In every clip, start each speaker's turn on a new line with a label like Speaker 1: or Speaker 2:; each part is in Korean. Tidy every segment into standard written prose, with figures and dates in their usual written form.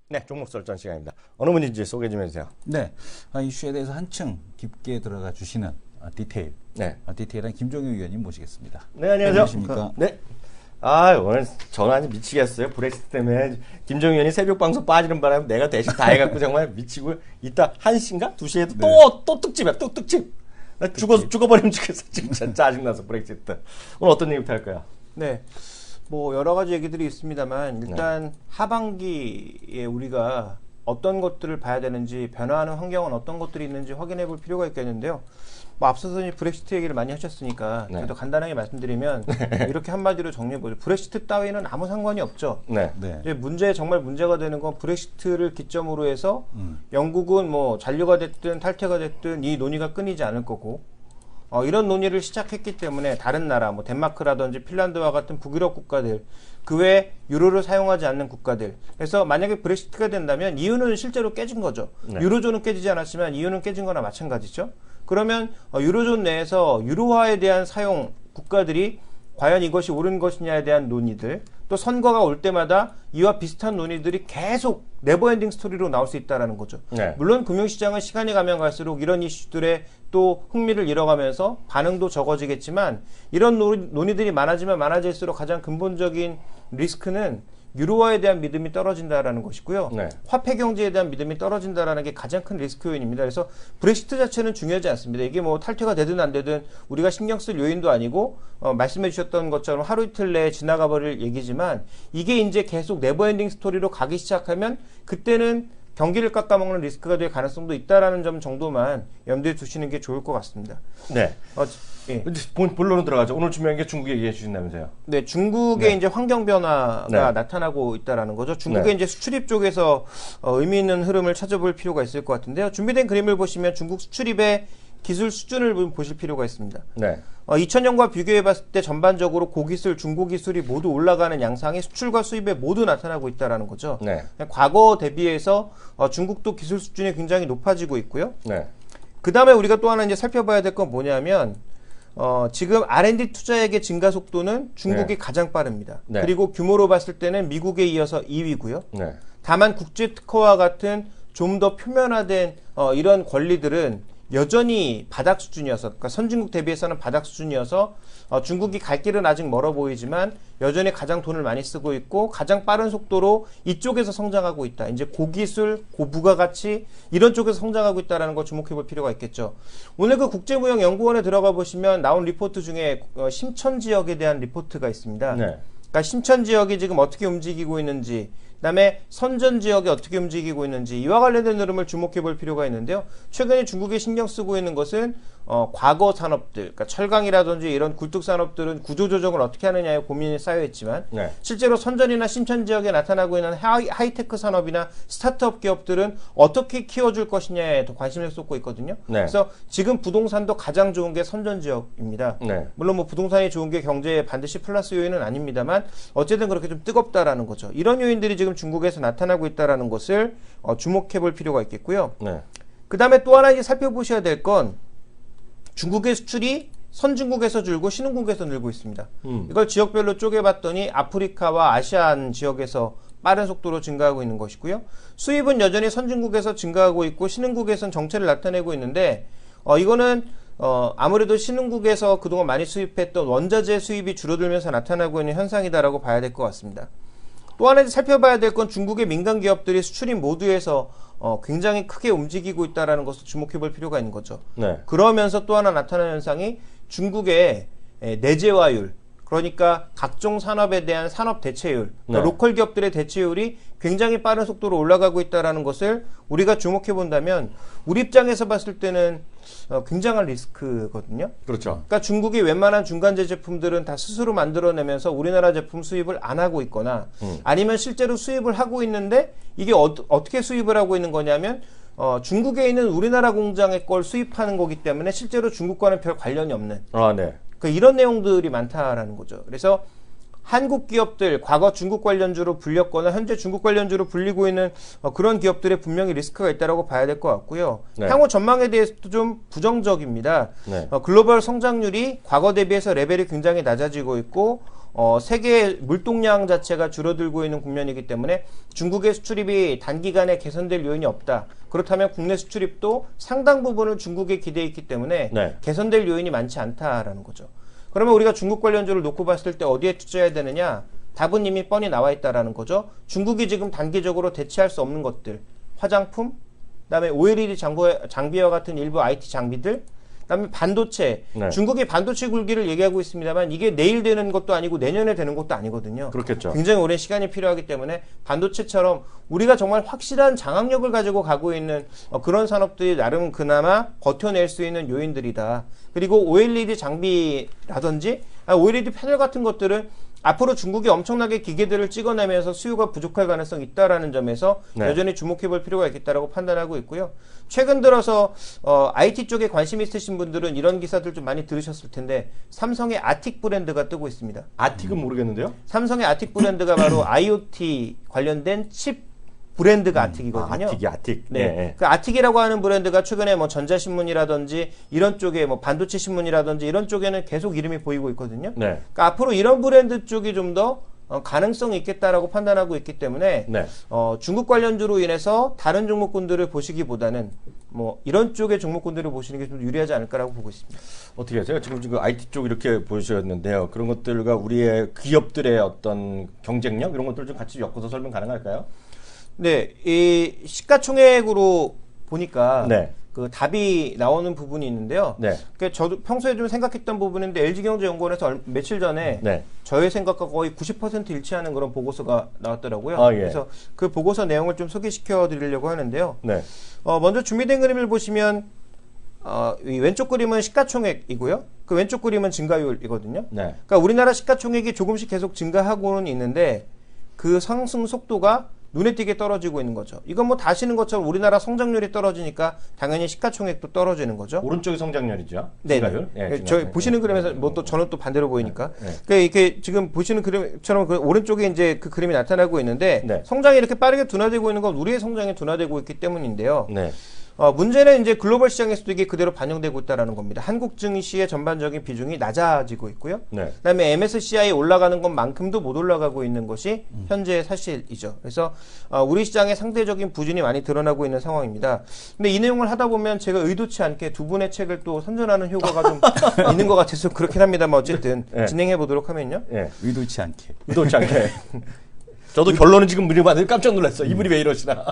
Speaker 1: 네, 종목 설정 시간입니다. 어느 분인지 소개 좀 해주세요.
Speaker 2: 네, 이슈에 대해서 한층 깊게 들어가 주시는 디테일, 디테일한 김종윤 위원님 모시겠습니다.
Speaker 1: 네, 안녕하세요.
Speaker 2: 안녕하십니까?
Speaker 1: 네. 오늘 전화는 미치겠어요. 브렉시트 때문에 김정희 의원이 새벽 방송 빠지는 바람에 내가 대신 다 해갖고 정말 미치고 이따 1시인가 2시에도 또 특집이야. 또 특집. 나 죽어버리면 좋겠어. 진짜 짜증나서 브렉시트. 오늘 어떤 얘기부터 할까요?
Speaker 3: 네. 뭐 여러 가지 얘기들이 있습니다만 일단 하반기에 우리가 어떤 것들을 봐야 되는지 변화하는 환경은 어떤 것들이 있는지 확인해 볼 필요가 있겠는데요. 뭐 앞서서 브렉시트 얘기를 많이 하셨으니까 저도 간단하게 말씀드리면 이렇게 한마디로 정리해보죠. 브렉시트 따위는 아무 상관이 없죠. 이제 정말 문제가 되는 건 브렉시트를 기점으로 해서 영국은 뭐 잔류가 됐든 탈퇴가 됐든 이 논의가 끊이지 않을 거고 이런 논의를 시작했기 때문에 다른 나라, 뭐 덴마크라든지 핀란드와 같은 북유럽 국가들, 그 외에 유로를 사용하지 않는 국가들. 그래서 만약에 브렉시트가 된다면 이유는 실제로 깨진 거죠. 유로존은 깨지지 않았지만 이유는 깨진 거나 마찬가지죠. 그러면 유로존 내에서 유로화에 대한 사용 국가들이 과연 이것이 옳은 것이냐에 대한 논의들, 또 선거가 올 때마다 이와 비슷한 논의들이 계속 네버엔딩 스토리로 나올 수 있다는 거죠. 물론 금융시장은 시간이 가면 갈수록 이런 이슈들에 또 흥미를 잃어가면서 반응도 적어지겠지만 이런 논의들이 많아지면 많아질수록 가장 근본적인 리스크는 유로화에 대한 믿음이 떨어진다라는 것이고요. 화폐 경제에 대한 믿음이 떨어진다라는 게 가장 큰 리스크 요인입니다. 그래서 브렉시트 자체는 중요하지 않습니다. 이게 뭐 탈퇴가 되든 안 되든 우리가 신경 쓸 요인도 아니고 말씀해 주셨던 것처럼 하루 이틀 내에 지나가 버릴 얘기지만 이게 이제 계속 네버엔딩 스토리로 가기 시작하면 그때는 경기를 깎아먹는 리스크가 될 가능성도 있다라는 점 정도만 염두에 두시는 게 좋을 것 같습니다.
Speaker 1: 네. 본론으로 들어가죠. 오늘 중요한 게 중국 얘기해 주신다면서요?
Speaker 3: 네, 중국의 이제 환경 변화가 나타나고 있다라는 거죠. 중국의 이제 수출입 쪽에서 의미 있는 흐름을 찾아볼 필요가 있을 것 같은데요. 준비된 그림을 보시면 중국 수출입의 기술 수준을 보실 필요가 있습니다. 2000년과 비교해 봤을 때 전반적으로 고기술, 중고기술이 모두 올라가는 양상이 수출과 수입에 모두 나타나고 있다는 거죠. 과거 대비해서 중국도 기술 수준이 굉장히 높아지고 있고요. 그 다음에 우리가 또 하나 이제 살펴봐야 될 건 뭐냐면 지금 R&D 투자액의 증가 속도는 중국이 가장 빠릅니다. 그리고 규모로 봤을 때는 미국에 이어서 2위고요. 다만 국제 특허와 같은 좀 더 표면화된 이런 권리들은 여전히 바닥 수준이어서, 그러니까 선진국 대비해서는 바닥 수준이어서 중국이 갈 길은 아직 멀어 보이지만 여전히 가장 돈을 많이 쓰고 있고 가장 빠른 속도로 이쪽에서 성장하고 있다. 이제 고기술, 고부가가치 이런 쪽에서 성장하고 있다는 걸 주목해 볼 필요가 있겠죠. 오늘 그 국제무역연구원에 들어가 보시면 나온 리포트 중에 심천 지역에 대한 리포트가 있습니다. 그러니까 심천 지역이 지금 어떻게 움직이고 있는지, 그다음에 선전 지역이 어떻게 움직이고 있는지 이와 관련된 흐름을 주목해 볼 필요가 있는데요. 최근에 중국이 신경 쓰고 있는 것은 과거 산업들, 그러니까 철강이라든지 이런 굴뚝 산업들은 구조 조정을 어떻게 하느냐에 고민이 쌓여 있지만 실제로 선전이나 심천 지역에 나타나고 있는 하이테크 산업이나 스타트업 기업들은 어떻게 키워줄 것이냐에 더 관심을 쏟고 있거든요. 그래서 지금 부동산도 가장 좋은 게 선전 지역입니다. 물론 뭐 부동산이 좋은 게 경제에 반드시 플러스 요인은 아닙니다만 어쨌든 그렇게 좀 뜨겁다라는 거죠. 이런 요인들이 지금 중국에서 나타나고 있다는 것을 주목해 볼 필요가 있겠고요. 그 다음에 또 하나 이제 살펴보셔야 될 건 중국의 수출이 선진국에서 줄고 신흥국에서 늘고 있습니다. 이걸 지역별로 쪼개봤더니 아프리카와 아시안 지역에서 빠른 속도로 증가하고 있는 것이고요. 수입은 여전히 선진국에서 증가하고 있고 신흥국에서는 정체를 나타내고 있는데 이거는 아무래도 신흥국에서 그동안 많이 수입했던 원자재 수입이 줄어들면서 나타나고 있는 현상이다라고 봐야 될 것 같습니다. 또 하나 살펴봐야 될 건 중국의 민간 기업들이 수출입 모두에서 굉장히 크게 움직이고 있다는 것을 주목해 볼 필요가 있는 거죠. 그러면서 또 하나 나타나는 현상이 중국의 내재화율, 그러니까 각종 산업에 대한 산업 대체율, 그러니까 로컬 기업들의 대체율이 굉장히 빠른 속도로 올라가고 있다는 것을 우리가 주목해 본다면 우리 입장에서 봤을 때는 굉장한 리스크거든요. 그러니까 중국이 웬만한 중간재 제품들은 다 스스로 만들어내면서 우리나라 제품 수입을 안 하고 있거나 아니면 실제로 수입을 하고 있는데 이게 어떻게 수입을 하고 있는 거냐면 중국에 있는 우리나라 공장의 걸 수입하는 거기 때문에 실제로 중국과는 별 관련이 없는 그러니까 이런 내용들이 많다라는 거죠. 그래서 한국 기업들, 과거 중국 관련주로 불렸거나 현재 중국 관련주로 불리고 있는 그런 기업들에 분명히 리스크가 있다고 봐야 될 것 같고요. 향후 전망에 대해서도 좀 부정적입니다. 글로벌 성장률이 과거 대비해서 레벨이 굉장히 낮아지고 있고 세계 물동량 자체가 줄어들고 있는 국면이기 때문에 중국의 수출입이 단기간에 개선될 요인이 없다. 그렇다면 국내 수출입도 상당 부분을 중국에 기대해 있기 때문에
Speaker 1: 네.
Speaker 3: 개선될 요인이 많지 않다라는 거죠. 그러면 우리가 중국 관련주를 놓고 봤을 때 어디에 투자해야 되느냐? 답은 이미 뻔히 나와 있다라는 거죠. 중국이 지금 단기적으로 대체할 수 없는 것들, 화장품, 그다음에 OLED 장비와 같은 일부 IT 장비들, 그다음에 반도체.
Speaker 1: 네.
Speaker 3: 중국이 반도체 굴기를 얘기하고 있습니다만 이게 내일 되는 것도 아니고 내년에 되는 것도 아니거든요.
Speaker 1: 그렇겠죠.
Speaker 3: 굉장히 오랜 시간이 필요하기 때문에 반도체처럼 우리가 정말 확실한 장악력을 가지고 가고 있는 그런 산업들이 나름 그나마 버텨낼 수 있는 요인들이다. 그리고 OLED 장비라든지 OLED 패널 같은 것들은 앞으로 중국이 엄청나게 기계들을 찍어내면서 수요가 부족할 가능성이 있다라는 점에서
Speaker 1: 네.
Speaker 3: 여전히 주목해볼 필요가 있겠다라고 판단하고 있고요. 최근 들어서 IT 쪽에 관심 있으신 분들은 이런 기사들 좀 많이 들으셨을 텐데 삼성의 아틱 브랜드가 뜨고 있습니다.
Speaker 1: 아틱은 모르겠는데요?
Speaker 3: 삼성의 아틱 브랜드가 바로 IoT 관련된 칩 브랜드가 아틱이거든요.
Speaker 1: 아틱.
Speaker 3: 네.
Speaker 1: 예.
Speaker 3: 그 아틱이라고 하는 브랜드가 최근에 뭐 전자신문이라든지 이런 쪽에 뭐 반도체 신문이라든지 이런 쪽에는 계속 이름이 보이고 있거든요.
Speaker 1: 네.
Speaker 3: 그러니까 앞으로 이런 브랜드 쪽이 좀 더 가능성이 있겠다라고 판단하고 있기 때문에
Speaker 1: 네.
Speaker 3: 중국 관련주로 인해서 다른 종목군들을 보시기보다는 뭐 이런 쪽의 종목군들을 보시는 게 좀 유리하지 않을까라고 보고 있습니다.
Speaker 1: 어떻게 하세요? 지금 IT 쪽 이렇게 보셨는데요. 그런 것들과 우리의 기업들의 어떤 경쟁력 이런 것들을 좀 같이 엮어서 설명 가능할까요?
Speaker 3: 네, 이 시가총액으로 보니까
Speaker 1: 네.
Speaker 3: 그 답이 나오는 부분이 있는데요.
Speaker 1: 네.
Speaker 3: 그러니까 저도 평소에 좀 생각했던 부분인데 LG경제연구원에서 며칠 전에
Speaker 1: 네.
Speaker 3: 저의 생각과 거의 90% 일치하는 그런 보고서가 나왔더라고요.
Speaker 1: 아, 예.
Speaker 3: 그래서 그 보고서 내용을 좀 소개시켜 드리려고 하는데요.
Speaker 1: 네.
Speaker 3: 먼저 준비된 그림을 보시면 이 왼쪽 그림은 시가총액이고요. 그 왼쪽 그림은 증가율이거든요.
Speaker 1: 네.
Speaker 3: 그러니까 우리나라 시가총액이 조금씩 계속 증가하고는 있는데 그 상승 속도가 눈에 띄게 떨어지고 있는 거죠. 이건 뭐 다 아시는 것처럼 우리나라 성장률이 떨어지니까 당연히 시가총액도 떨어지는 거죠.
Speaker 1: 오른쪽이 성장률이죠.
Speaker 3: 네.
Speaker 1: 증가율. 예,
Speaker 3: 저희 보시는 그림에서 뭐 또 저는 또 반대로 보이니까.
Speaker 1: 네.
Speaker 3: 그러니까 이렇게 지금 보시는 그림처럼 그 오른쪽에 이제 그 그림이 나타나고 있는데
Speaker 1: 네.
Speaker 3: 성장이 이렇게 빠르게 둔화되고 있는 건 우리의 성장이 둔화되고 있기 때문인데요.
Speaker 1: 네.
Speaker 3: 문제는 이제 글로벌 시장에서도 이게 그대로 반영되고 있다는 겁니다. 한국 증시의 전반적인 비중이 낮아지고 있고요.
Speaker 1: 네.
Speaker 3: 그다음에 MSCI 올라가는 것만큼도 못 올라가고 있는 것이 현재의 사실이죠. 그래서 우리 시장의 상대적인 부진이 많이 드러나고 있는 상황입니다. 근데 이 내용을 하다 보면 제가 의도치 않게 두 분의 책을 또 선전하는 효과가 좀 있는 것 같아서 그렇긴 합니다만 어쨌든
Speaker 1: 네.
Speaker 3: 진행해 보도록 하면요.
Speaker 1: 예.
Speaker 2: 의도치 않게.
Speaker 1: 의도치 않게. 저도 결론은 지금 물어봤는데 깜짝 놀랐어. 이분이 왜 이러시나.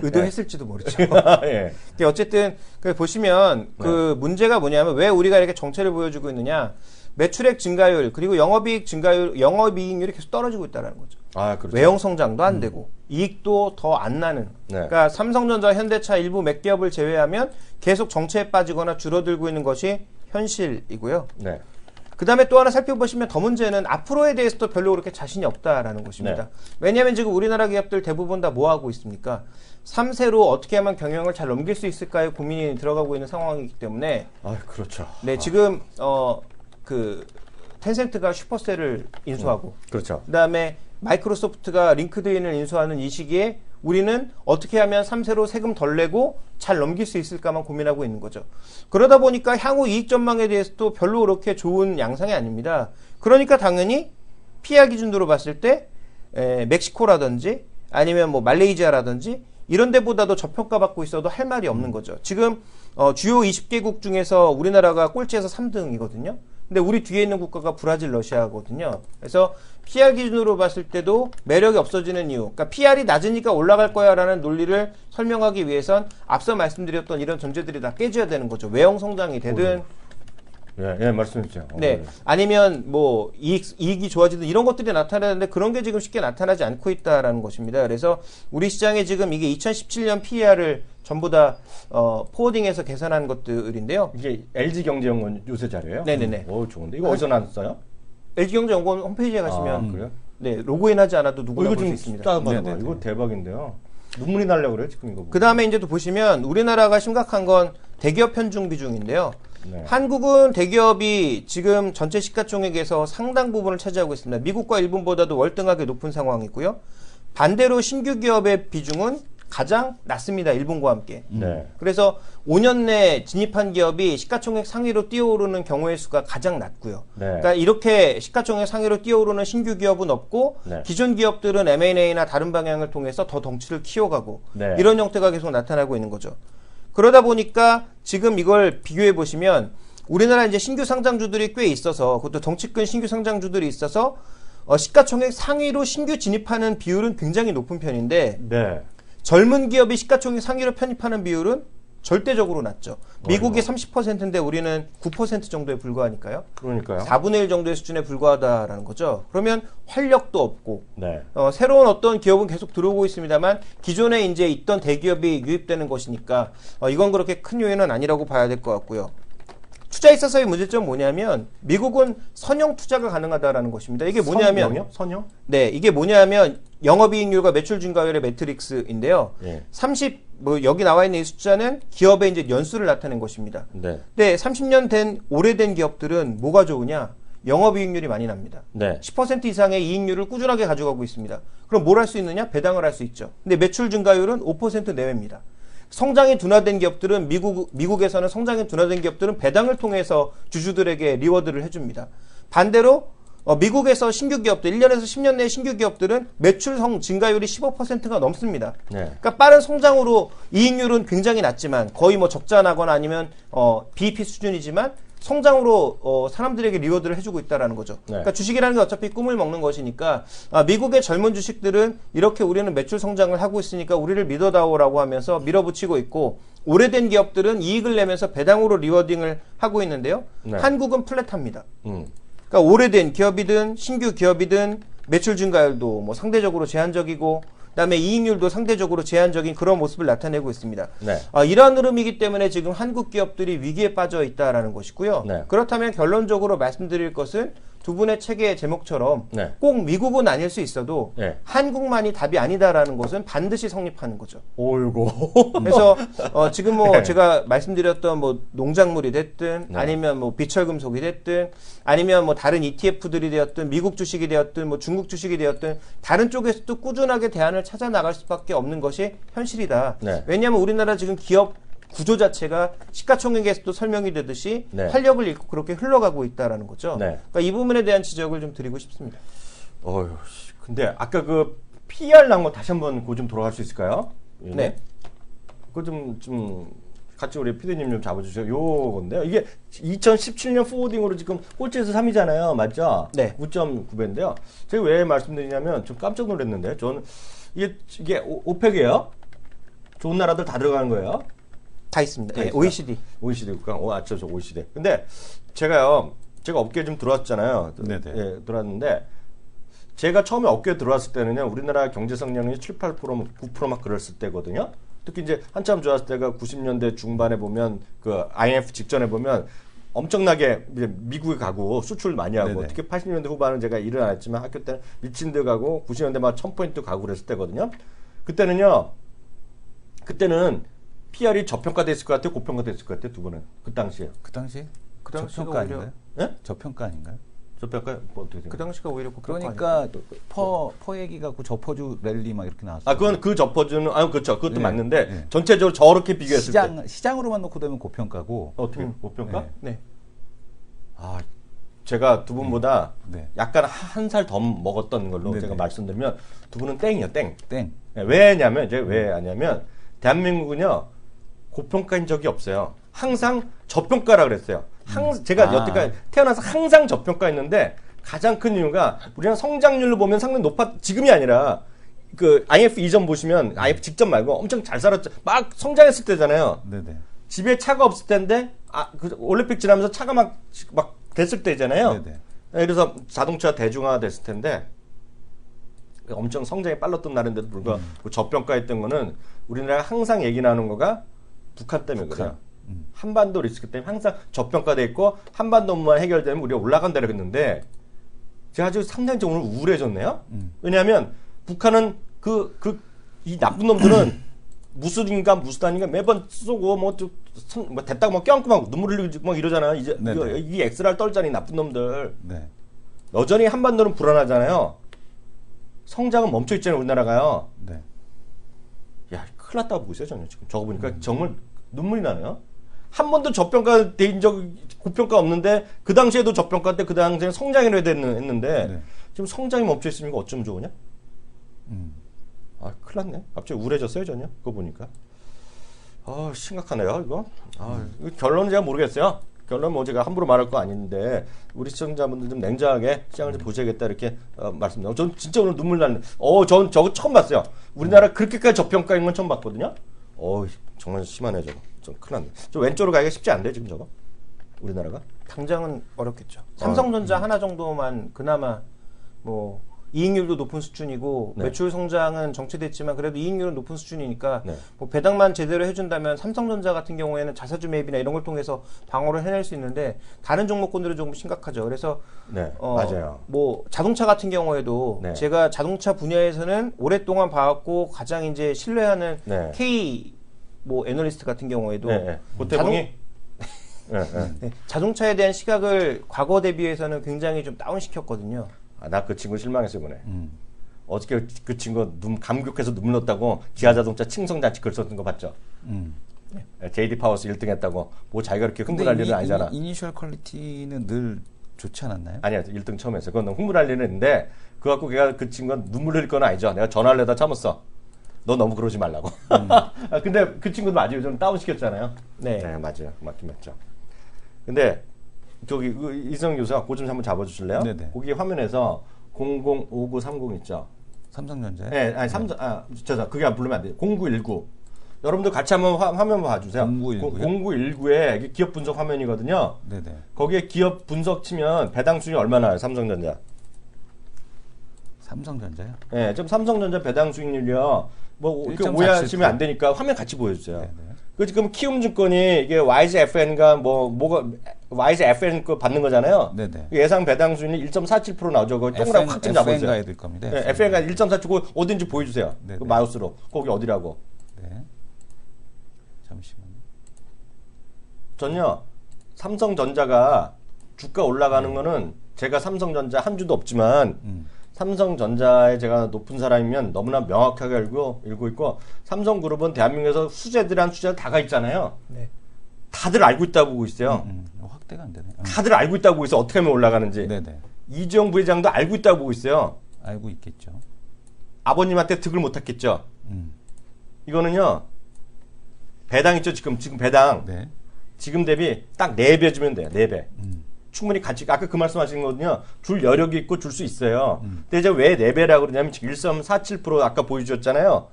Speaker 3: 의도했을지도 모르죠.
Speaker 1: 예.
Speaker 3: 근데 어쨌든 보시면 그 문제가 뭐냐면 왜 우리가 이렇게 정체를 보여주고 있느냐? 매출액 증가율 그리고 영업이익 증가율, 영업이익률이 계속 떨어지고 있다는 거죠.
Speaker 1: 아, 그렇죠.
Speaker 3: 외형 성장도 안 되고 이익도 더 안 나는.
Speaker 1: 네.
Speaker 3: 그러니까 삼성전자, 현대차 일부 몇 기업을 제외하면 계속 정체에 빠지거나 줄어들고 있는 것이 현실이고요.
Speaker 1: 네.
Speaker 3: 그 다음에 또 하나 살펴보시면 더 문제는 앞으로에 대해서도 별로 그렇게 자신이 없다라는 것입니다.
Speaker 1: 네.
Speaker 3: 왜냐하면 지금 우리나라 기업들 대부분 다 뭐 하고 있습니까? 3세로 어떻게 하면 경영을 잘 넘길 수 있을까요? 고민이 들어가고 있는 상황이기 때문에
Speaker 1: 아, 그렇죠.
Speaker 3: 네, 지금 그 텐센트가 슈퍼셀을 인수하고
Speaker 1: 그렇죠.
Speaker 3: 그다음에 마이크로소프트가 링크드인을 인수하는 이 시기에 우리는 어떻게 하면 3세로 세금 덜 내고 잘 넘길 수 있을까만 고민하고 있는 거죠. 그러다 보니까 향후 이익 전망에 대해서도 별로 그렇게 좋은 양상이 아닙니다. 그러니까 당연히 PR 기준으로 봤을 때 멕시코라든지 아니면 뭐 말레이시아라든지 이런 데보다도 저평가 받고 있어도 할 말이 없는 거죠. 지금 주요 20개국 중에서 우리나라가 꼴찌에서 3등이거든요. 근데 우리 뒤에 있는 국가가 브라질, 러시아거든요. 그래서 PR 기준으로 봤을 때도 매력이 없어지는 이유. 그러니까 PR이 낮으니까 올라갈 거야라는 논리를 설명하기 위해선 앞서 말씀드렸던 이런 전제들이 다 깨져야 되는 거죠. 외형 성장이 되든
Speaker 1: 예, 말씀해 주세요.
Speaker 3: 네. 아니면 뭐 이익이 좋아지든 이런 것들이 나타나는데 그런 게 지금 쉽게 나타나지 않고 있다라는 것입니다. 그래서 우리 시장에 지금 이게 2017년 PER을 전부 다 포워딩해서 계산한 것들인데요.
Speaker 1: 이게 LG경제연구원 요새 자료예요?
Speaker 3: 네네네.
Speaker 1: 오, 좋은데. 이거 어디서 나왔어요?
Speaker 3: LG경제연구원 홈페이지에 가시면
Speaker 1: 그래요?
Speaker 3: 네, 로그인하지 않아도 누구나
Speaker 1: 이거
Speaker 3: 볼 수
Speaker 1: 좀
Speaker 3: 있습니다.
Speaker 1: 따봐봐.
Speaker 2: 네네네.
Speaker 1: 이거 대박인데요. 눈물이 나려고 그래요, 지금 이거.
Speaker 3: 그 다음에 이제 또 보시면 우리나라가 심각한 건 대기업 편중 비중인데요.
Speaker 1: 네.
Speaker 3: 한국은 대기업이 지금 전체 시가총액에서 상당 부분을 차지하고 있습니다. 미국과 일본보다도 월등하게 높은 상황이고요. 반대로 신규 기업의 비중은 가장 낮습니다. 일본과 함께.
Speaker 1: 네.
Speaker 3: 그래서 5년 내 진입한 기업이 시가총액 상위로 뛰어오르는 경우의 수가 가장 낮고요.
Speaker 1: 네.
Speaker 3: 그러니까 이렇게 시가총액 상위로 뛰어오르는 신규 기업은 없고
Speaker 1: 네.
Speaker 3: 기존 기업들은 M&A나 다른 방향을 통해서 더 덩치를 키워가고
Speaker 1: 네.
Speaker 3: 이런 형태가 계속 나타나고 있는 거죠. 그러다 보니까 지금 이걸 비교해 보시면 우리나라 이제 신규 상장주들이 꽤 있어서 그것도 덩치 큰 신규 상장주들이 있어서 시가총액 상위로 신규 진입하는 비율은 굉장히 높은 편인데
Speaker 1: 네.
Speaker 3: 젊은 기업이 시가총액 상위로 편입하는 비율은 절대적으로 낮죠. 미국이 30%인데 우리는 9% 정도에 불과하니까요.
Speaker 1: 그러니까요.
Speaker 3: 4분의 1 정도의 수준에 불과하다라는 거죠. 그러면 활력도 없고
Speaker 1: 네.
Speaker 3: 새로운 어떤 기업은 계속 들어오고 있습니다만 기존에 이제 있던 대기업이 유입되는 것이니까 이건 그렇게 큰 요인은 아니라고 봐야 될 것 같고요. 투자에 있어서의 문제점은 뭐냐면 미국은 선형 투자가 가능하다라는 것입니다. 이게 뭐냐면
Speaker 1: 선형?
Speaker 3: 네, 이게 뭐냐면 영업이익률과 매출 증가율의 매트릭스인데요.
Speaker 1: 예.
Speaker 3: 여기 나와 있는 이 숫자는 기업의 이제 연수를 나타낸 것입니다.
Speaker 1: 네.
Speaker 3: 근데 30년 된 오래된 기업들은 뭐가 좋으냐? 영업이익률이 많이 납니다.
Speaker 1: 네.
Speaker 3: 10% 이상의 이익률을 꾸준하게 가져가고 있습니다. 그럼 뭘 할 수 있느냐? 배당을 할 수 있죠. 근데 매출 증가율은 5% 내외입니다. 성장이 둔화된 기업들은 미국에서는 성장이 둔화된 기업들은 배당을 통해서 주주들에게 리워드를 해줍니다. 반대로 미국에서 신규 기업들 1년에서 10년 내 신규 기업들은 매출 증가율이 15%가 넘습니다.
Speaker 1: 네.
Speaker 3: 그러니까 빠른 성장으로 이익률은 굉장히 낮지만 거의 뭐 적자 나거나 아니면 BEP 수준이지만 성장으로 사람들에게 리워드를 해주고 있다라는 거죠.
Speaker 1: 네.
Speaker 3: 그러니까 주식이라는 게 어차피 꿈을 먹는 것이니까 미국의 젊은 주식들은 이렇게 우리는 매출 성장을 하고 있으니까 우리를 믿어다오라고 하면서 밀어붙이고 있고 오래된 기업들은 이익을 내면서 배당으로 리워딩을 하고 있는데요.
Speaker 1: 네.
Speaker 3: 한국은 플랫합니다. 그러니까 오래된 기업이든 신규 기업이든 매출 증가율도 뭐 상대적으로 제한적이고 그다음에 이익률도 상대적으로 제한적인 그런 모습을 나타내고 있습니다.
Speaker 1: 네.
Speaker 3: 이러한 흐름이기 때문에 지금 한국 기업들이 위기에 빠져 있다라는 것이고요.
Speaker 1: 네.
Speaker 3: 그렇다면 결론적으로 말씀드릴 것은 두 분의 책의 제목처럼
Speaker 1: 네.
Speaker 3: 꼭 미국은 아닐 수 있어도
Speaker 1: 네.
Speaker 3: 한국만이 답이 아니다라는 것은 반드시 성립하는 거죠.
Speaker 1: 올고.
Speaker 3: 그래서 지금 뭐
Speaker 1: 네.
Speaker 3: 제가 말씀드렸던 뭐 농작물이 됐든
Speaker 1: 네.
Speaker 3: 아니면 뭐 비철금속이 됐든 아니면 뭐 다른 ETF들이 되었든 미국 주식이 되었든 뭐 중국 주식이 되었든 다른 쪽에서도 꾸준하게 대안을 찾아 나갈 수밖에 없는 것이 현실이다.
Speaker 1: 네.
Speaker 3: 왜냐하면 우리나라 지금 기업 구조 자체가 시가총액에서도 설명이 되듯이
Speaker 1: 네.
Speaker 3: 활력을 잃고 그렇게 흘러가고 있다라는 거죠.
Speaker 1: 네.
Speaker 3: 그러니까 이 부분에 대한 지적을 좀 드리고 싶습니다.
Speaker 1: 근데 아까 그 PR 나온 거 다시 한번 그거 좀 돌아갈 수 있을까요?
Speaker 3: 네.
Speaker 1: 그거 좀 같이 우리 피디님 좀 잡아주세요. 요건데요. 이게 2017년 포워딩으로 지금 꼴찌에서 3위잖아요. 맞죠?
Speaker 3: 네.
Speaker 1: 9.9배인데요. 제가 왜 말씀드리냐면 좀 깜짝 놀랐는데 저는 이게 오펙이에요. 좋은 나라들 다 들어가는 거예요.
Speaker 3: 다 있습니다.
Speaker 1: 다
Speaker 3: 예,
Speaker 1: 있어요.
Speaker 3: OECD.
Speaker 1: OECD 국가. 저 OECD. 근데 제가 업계에 좀 들어왔잖아요.
Speaker 2: 네네.
Speaker 1: 예, 들어왔는데 제가 처음에 업계에 들어왔을 때는요. 우리나라 경제 성장률이 7, 8%, 9% 막 그랬을 때거든요. 특히 이제 한참 좋았을 때가 90년대 중반에 보면 그 IMF 직전에 보면 엄청나게 이제 미국에 가고 수출 많이 하고
Speaker 2: 네네.
Speaker 1: 특히 80년대 후반은 제가 일은 안 했지만 학교 때는 미친 데 가고 90년대 막 1000포인트 가고 그랬을 때거든요. 그때는 PR이 저평가됐을 것 같아요? 고평가됐을 것 같아요? 두 분은 그 당시에.
Speaker 2: 그 당시
Speaker 3: 당시가
Speaker 2: 저평가
Speaker 3: 오히려-
Speaker 2: 아닌가요?
Speaker 1: 예?
Speaker 2: 저평가 아닌가요?
Speaker 1: 저평가 뭐 어떻게 생각해요?
Speaker 3: 그 당시가 오히려 고평가
Speaker 2: 그러니까 퍼 얘기 갖고 저퍼주 랠리 막 이렇게 나왔어요.
Speaker 1: 아, 그건 그 저퍼주는, 그렇죠. 그것도
Speaker 2: 네,
Speaker 1: 맞는데,
Speaker 2: 네.
Speaker 1: 전체적으로 저렇게 비교했을 때.
Speaker 2: 시장으로만 놓고 되면 고평가고.
Speaker 1: 어떻게, 고평가?
Speaker 2: 네.
Speaker 3: 네.
Speaker 1: 아, 제가 두 분보다
Speaker 2: 네.
Speaker 1: 약간 한 살 더 먹었던 걸로
Speaker 2: 네네.
Speaker 1: 제가 말씀드리면, 두 분은 땡이요, 땡.
Speaker 2: 땡.
Speaker 1: 네, 왜냐면, 이제 왜 하냐면, 대한민국은요, 고평가인 적이 없어요. 항상 저평가라 그랬어요. 제가 여태까지 태어나서 항상 저평가했는데, 가장 큰 이유가 우리는 성장률로 보면 상당히 지금이 아니라 그 IMF 이전 보시면 IMF 직전 말고 엄청 잘 살았죠. 막 성장했을 때잖아요.
Speaker 2: 네네.
Speaker 1: 집에 차가 없을 때인데 그 올림픽 지나면서 차가 막 됐을 때잖아요.
Speaker 2: 네네.
Speaker 1: 그래서 자동차 대중화 됐을 텐데 엄청 성장이 빨랐던 날인데도 불구하고 그 저평가했던 거는 우리나라가 항상 얘기 나누는 거가 북한 때문에 그래요. 한반도 리스크 때문에 항상 저평가돼 있고 한반도만 해결되면 우리가 올라간다고 했는데 제가 아주 상당히 오늘 우울해졌네요. 왜냐하면 북한은 이 나쁜 놈들은 무술인가 무수단인가 매번 쏘고 뭐 됐다고 막 껴안고 막 눈물 흘리고 막 이러잖아요. 이제 이 XR 떨자니 나쁜 놈들.
Speaker 2: 네.
Speaker 1: 여전히 한반도는 불안하잖아요. 성장은 멈춰 있잖아요. 우리나라가요.
Speaker 2: 네.
Speaker 1: 야, 큰일 났다고 보고 있어요, 저는 지금. 저거 보니까 정말 눈물이 나네요. 한 번도 저평가 대인 적 고평가 없는데 그 당시에도 저평가 때 그 당시에 성장이라 했는데
Speaker 2: 네.
Speaker 1: 지금 성장이 멈춰 있으니까 어쩜 좋으냐? 아, 큰일 났네. 갑자기 우울해졌어요, 전혀. 그거 보니까. 아, 심각하네요, 이거. 아, 이거 결론은 제가 모르겠어요. 결론 뭐 제가 함부로 말할 거 아닌데 우리 시청자분들 좀 냉정하게 시장을 좀 보셔야겠다 이렇게 말씀드려요. 전 진짜 오늘 눈물 나는. 전 저거 처음 봤어요. 우리나라 그렇게까지 저평가인 건 처음 봤거든요. 정말 심하네 저거. 좀 큰일 났네. 저 왼쪽으로 가기가 쉽지 않네 지금 저거. 우리나라가.
Speaker 3: 당장은 어렵겠죠. 삼성전자 하나 정도만 그나마 뭐 이익률도 높은 수준이고
Speaker 1: 네.
Speaker 3: 매출 성장은 정체됐지만 그래도 이익률은 높은 수준이니까
Speaker 1: 네.
Speaker 3: 뭐 배당만 제대로 해준다면 삼성전자 같은 경우에는 자사주 매입이나 이런 걸 통해서 방어를 해낼 수 있는데 다른 종목군들은 조금 심각하죠. 그래서
Speaker 1: 네, 맞아요.
Speaker 3: 뭐 자동차 같은 경우에도
Speaker 1: 네.
Speaker 3: 제가 자동차 분야에서는 오랫동안 봐왔고 가장 이제 신뢰하는
Speaker 1: 네.
Speaker 3: K 뭐 애널리스트 같은 경우에도
Speaker 1: 네. 고태봉이
Speaker 3: 네, 자동차에 대한 시각을 과거 대비해서는 굉장히 좀 다운시켰거든요.
Speaker 1: 나 그 친구 실망했어요, 이번에. 어저께 그 친구 감격해서 눈물 났다고 기아자동차 칭송잔치 글 썼던 거 봤죠? JD 파워스 1등 했다고. 뭐 자기가 그렇게 흥분할 일은 아니잖아.
Speaker 2: 이니셜 퀄리티는 늘 좋지 않았나요?
Speaker 1: 아니야, 1등 처음 했어요. 그건 너무 흥분할 일은 있는데, 그거 갖고 걔가 그 친구가 눈물 흘릴 건 아니죠. 내가 전화를 해다 참았어. 너 너무 그러지 말라고. 근데 그 친구도 맞아요. 좀 다운시켰잖아요.
Speaker 3: 네.
Speaker 1: 맞아요. 맞긴 맞죠. 근데, 저기, 이성 교수가 그거 좀 한번 잡아주실래요?
Speaker 2: 네네.
Speaker 1: 거기 화면에서 005930 있죠?
Speaker 2: 삼성전자요?
Speaker 1: 네, 아니, 그게 부르면 안 돼요. 0919. 여러분들 같이 한번 화면 봐주세요. 0919에 기업 분석 화면이거든요.
Speaker 2: 네네.
Speaker 1: 거기에 기업 분석 치면 배당 수익이 얼마나 나요? 삼성전자.
Speaker 2: 삼성전자요?
Speaker 1: 네, 지금 삼성전자 배당 수익률이요. 뭐,
Speaker 2: 1.47%.
Speaker 1: 오해하시면 안 되니까 화면 같이 보여주세요.
Speaker 2: 네네.
Speaker 1: 그 지금 키움증권이 이게 YGFN가 YGFN 거 받는 거잖아요.
Speaker 2: 네네.
Speaker 1: 예상 배당 수익률이 1.47% 나오죠. 그거 동그랗게 확 좀 잡아주세요.
Speaker 2: FN가에 들 겁니다.
Speaker 1: 네, FN가 1.47, 어딘지 보여주세요.
Speaker 2: 네네.
Speaker 1: 그 마우스로. 거기 어디라고.
Speaker 2: 네. 잠시만요.
Speaker 1: 전요, 삼성전자가 주가 올라가는 거는 제가 삼성전자 한 주도 없지만, 삼성전자에 제가 높은 사람이면 너무나 명확하게 알고 있고, 삼성그룹은 대한민국에서 수제들한 수제들 다가 있잖아요.
Speaker 3: 네.
Speaker 1: 다들 알고 있다고 보고 있어요.
Speaker 2: 확대가 안 되네.
Speaker 1: 다들 알고 있다고 보고 있어요. 어떻게 하면 올라가는지.
Speaker 2: 네네.
Speaker 1: 이재용 부회장도 알고 있다고 보고 있어요.
Speaker 2: 알고 있겠죠.
Speaker 1: 아버님한테 득을 못 했겠죠. 이거는요, 배당 있죠, 지금 배당.
Speaker 2: 네.
Speaker 1: 지금 대비 딱 4배 주면 돼요, 4배. 충분히 같이, 아까 그 말씀 하신 거거든요. 줄 여력이 있고 줄 수 있어요. 근데 이제 왜 4배라고 그러냐면 지금 1.47% 아까 보여주셨잖아요.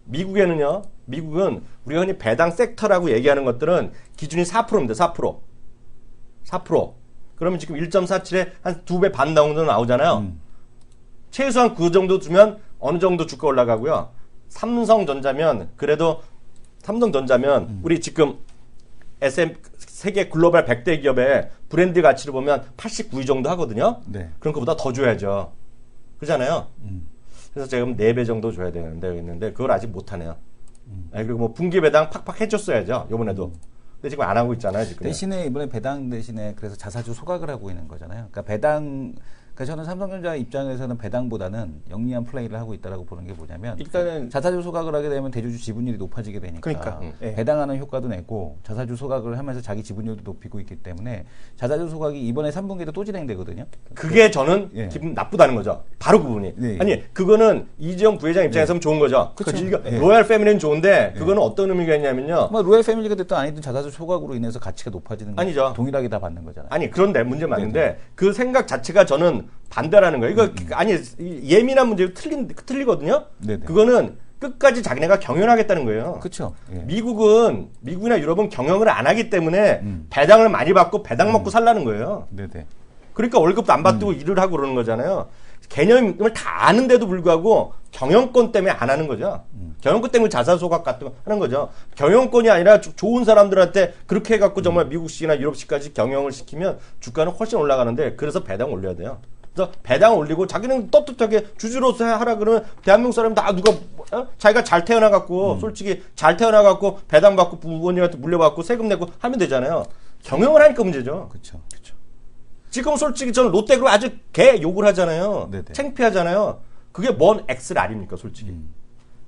Speaker 1: 미국은 우리가 흔히 배당 섹터라고 얘기하는 것들은 기준이 4%입니다, 4%. 4%. 그러면 지금 1.47에 한 2배 반 정도 나오잖아요. 최소한 그 정도 주면 어느 정도 주가 올라가고요. 삼성전자면 우리 지금 세계 글로벌 100대 기업의 브랜드 가치를 보면 89위 정도 하거든요.
Speaker 2: 네.
Speaker 1: 그럼 그보다 더 줘야죠. 그렇잖아요. 그래서 지금 4배 정도 줘야 되는데 그걸 아직 못 하네요. 그리고 뭐 분기 배당 팍팍 해줬어야죠. 요번에도. 근데 지금 안 하고 있잖아요. 지금.
Speaker 2: 대신에 이번에 배당 대신에 그래서 자사주 소각을 하고 있는 거잖아요. 그러니까 저는 삼성전자 입장에서는 배당보다는 영리한 플레이를 하고 있다라고 보는 게 뭐냐면
Speaker 3: 일단은
Speaker 2: 자사주 소각을 하게 되면 대주주 지분율이 높아지게 되니까
Speaker 3: 그러니까, 네.
Speaker 2: 배당하는 효과도 내고 자사주 소각을 하면서 자기 지분율도 높이고 있기 때문에 자사주 소각이 이번에 3분기에도 또 진행되거든요.
Speaker 1: 그게 저는
Speaker 2: 예.
Speaker 1: 기분 나쁘다는 거죠. 바로 그 부분이.
Speaker 2: 네.
Speaker 1: 아니, 그거는 이재용 부회장 입장에서는 좋은 거죠.
Speaker 2: 그쵸.
Speaker 1: 그 로얄 패밀리는 좋은데 그거는 어떤 의미가 있냐면요.
Speaker 2: 뭐 로얄 패밀리가 됐든 아니든 자사주 소각으로 인해서 가치가 높아지는 거
Speaker 1: 아니죠.
Speaker 2: 동일하게 다 받는 거잖아요.
Speaker 1: 아니, 그런데 문제 맞는데 그 생각 자체가 저는 반대라는 거예요. 이거 아니 예민한 문제로 틀리거든요.
Speaker 2: 네네.
Speaker 1: 그거는 끝까지 자기네가 경영하겠다는 거예요.
Speaker 2: 그렇죠. 예.
Speaker 1: 미국이나 유럽은 경영을 안 하기 때문에 배당을 많이 받고 배당 먹고 살라는 거예요.
Speaker 2: 네네.
Speaker 1: 그러니까 월급도 안 받고 일을 하고 그러는 거잖아요. 개념을 다 아는데도 불구하고 경영권 때문에 안 하는 거죠. 경영권 때문에 자사소각 같은 거 하는 거죠. 경영권이 아니라 좋은 사람들한테 그렇게 해갖고 정말 미국식이나 유럽식까지 경영을 시키면 주가는 훨씬 올라가는데 그래서 배당 올려야 돼요. 그래서 배당 올리고 자기는 떳떳하게 주주로서 하라 그러면 대한민국 사람 다 누가 자기가 잘 태어나갖고 솔직히 잘 태어나갖고 배당 받고 부모님한테 물려받고 세금 내고 하면 되잖아요. 경영을 하니까 문제죠.
Speaker 2: 그렇죠.
Speaker 1: 지금 솔직히 저는 롯데그룹 아주 개 욕을 하잖아요.
Speaker 2: 네네.
Speaker 1: 창피하잖아요. 그게 뭔 X를 아닙니까, 솔직히.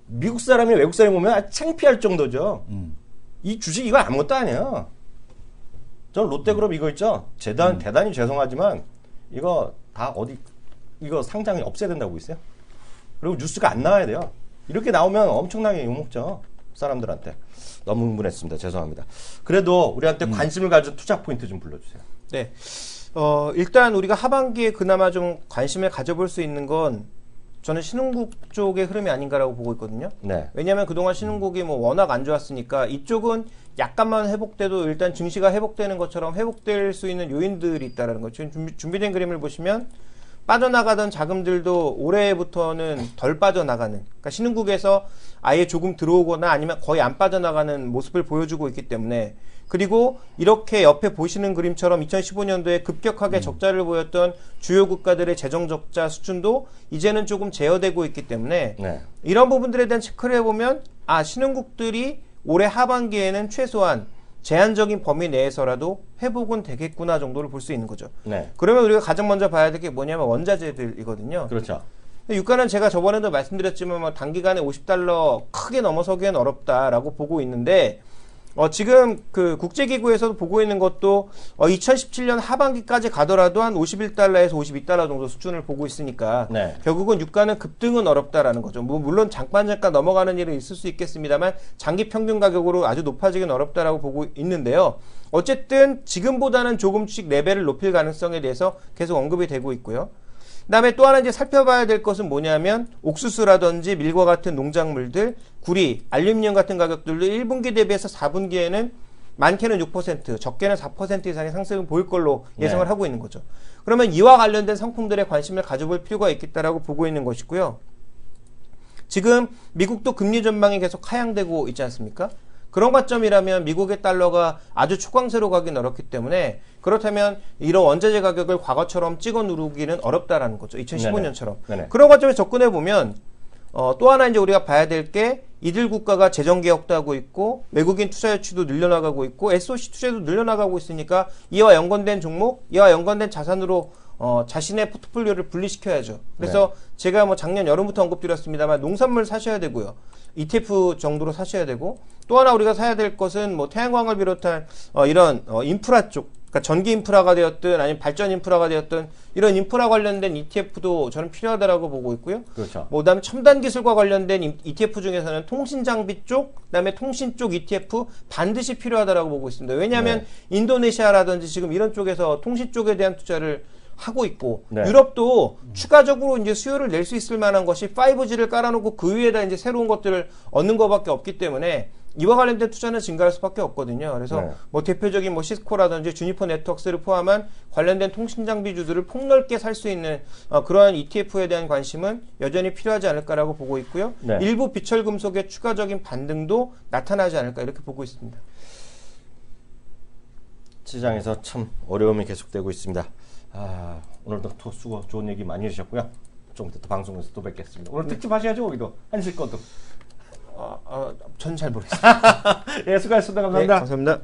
Speaker 1: 미국 사람이 외국 사람이 보면 아주 창피할 정도죠. 이 주식 이거 아무것도 아니에요. 전 롯데그룹 이거 있죠. 대단히 죄송하지만 이거 다 이거 상장이 없애야 된다고 보고 있어요. 그리고 뉴스가 안 나와야 돼요. 이렇게 나오면 엄청나게 욕먹죠. 사람들한테. 너무 흥분했습니다. 죄송합니다. 그래도 우리한테 관심을 가진 투자 포인트 좀 불러주세요.
Speaker 3: 네. 일단 우리가 하반기에 그나마 좀 관심을 가져볼 수 있는 건 저는 신흥국 쪽의 흐름이 아닌가라고 보고 있거든요.
Speaker 1: 네.
Speaker 3: 왜냐하면 그동안 신흥국이 뭐 워낙 안 좋았으니까 이쪽은 약간만 회복돼도 일단 증시가 회복되는 것처럼 회복될 수 있는 요인들이 있다라는 거죠. 지금 준비된 그림을 보시면 빠져나가던 자금들도 올해부터는 덜 빠져나가는, 그러니까 신흥국에서 아예 조금 들어오거나 아니면 거의 안 빠져나가는 모습을 보여주고 있기 때문에, 그리고 이렇게 옆에 보시는 그림처럼 2015년도에 급격하게 적자를 보였던 주요 국가들의 재정 적자 수준도 이제는 조금 제어되고 있기 때문에
Speaker 1: 네.
Speaker 3: 이런 부분들에 대한 체크를 해보면 신흥국들이 올해 하반기에는 최소한 제한적인 범위 내에서라도 회복은 되겠구나 정도를 볼 수 있는 거죠.
Speaker 1: 네.
Speaker 3: 그러면 우리가 가장 먼저 봐야 될 게 뭐냐면 원자재들이거든요.
Speaker 1: 그렇죠.
Speaker 3: 유가는 제가 저번에도 말씀드렸지만 뭐 단기간에 $50 크게 넘어서기엔 어렵다라고 보고 있는데, 지금 그 국제기구에서도 보고 있는 것도 2017년 하반기까지 가더라도 한 $51에서 $52 정도 수준을 보고 있으니까
Speaker 1: 네.
Speaker 3: 결국은 유가는 급등은 어렵다라는 거죠. 물론 잠깐 넘어가는 일은 있을 수 있겠습니다만 장기 평균 가격으로 아주 높아지긴 어렵다라고 보고 있는데요. 어쨌든 지금보다는 조금씩 레벨을 높일 가능성에 대해서 계속 언급이 되고 있고요. 그다음에 또 하나 이제 살펴봐야 될 것은 뭐냐면 옥수수라든지 밀과 같은 농작물들, 구리, 알루미늄 같은 가격들도 1분기 대비해서 4분기에는 많게는 6%, 적게는 4% 이상의 상승을 보일 걸로 예상을
Speaker 1: 네.
Speaker 3: 하고 있는 거죠. 그러면 이와 관련된 상품들에 관심을 가져볼 필요가 있겠다라고 보고 있는 것이고요. 지금 미국도 금리 전망이 계속 하향되고 있지 않습니까? 그런 관점이라면 미국의 달러가 아주 초강세로 가긴 어렵기 때문에, 그렇다면 이런 원자재 가격을 과거처럼 찍어 누르기는 어렵다라는 거죠. 2015년처럼.
Speaker 1: 네네.
Speaker 3: 그런 관점에서 접근해 보면 또 하나 이제 우리가 봐야 될 게, 이들 국가가 재정 개혁도 하고 있고 외국인 투자 유치도 늘려나가고 있고 SOC 투자도 늘려나가고 있으니까 이와 연관된 종목, 이와 연관된 자산으로 자신의 포트폴리오를 분리시켜야죠. 그래서 제가 뭐 작년 여름부터 언급드렸습니다만 농산물 사셔야 되고요. ETF 정도로 사셔야 되고, 또 하나 우리가 사야 될 것은 뭐 태양광을 비롯한 이런 인프라 쪽, 그러니까 전기 인프라가 되었든 아니면 발전 인프라가 되었든 이런 인프라 관련된 ETF도 저는 필요하다라고 보고 있고요.
Speaker 1: 그렇죠.
Speaker 3: 뭐 그다음에 첨단 기술과 관련된 ETF 중에서는 통신 장비 쪽, 그다음에 통신 쪽 ETF 반드시 필요하다라고 보고 있습니다. 왜냐하면 인도네시아라든지 지금 이런 쪽에서 통신 쪽에 대한 투자를 하고 있고,
Speaker 1: 네.
Speaker 3: 유럽도 추가적으로 이제 수요를 낼 수 있을 만한 것이 5G를 깔아놓고 그 위에다 이제 새로운 것들을 얻는 것밖에 없기 때문에 이와 관련된 투자는 증가할 수밖에 없거든요. 그래서
Speaker 1: 네.
Speaker 3: 뭐 대표적인 뭐 시스코라든지 주니퍼 네트워크스를 포함한 관련된 통신 장비주들을 폭넓게 살 수 있는 그러한 ETF에 대한 관심은 여전히 필요하지 않을까라고 보고 있고요.
Speaker 1: 네.
Speaker 3: 일부 비철 금속의 추가적인 반등도 나타나지 않을까 이렇게 보고 있습니다.
Speaker 1: 시장에서 참 어려움이 계속되고 있습니다. 오늘도 수고 좋은 얘기 많이 해주셨고요. 좀 이따 또 방송에서 또 뵙겠습니다. 오늘 특집 하셔야죠, 우리도. 한실 것도.
Speaker 3: 저는 잘 모르겠습니다.
Speaker 1: 예, 수고하셨습니다. 감사합니다.
Speaker 3: 네, 감사합니다.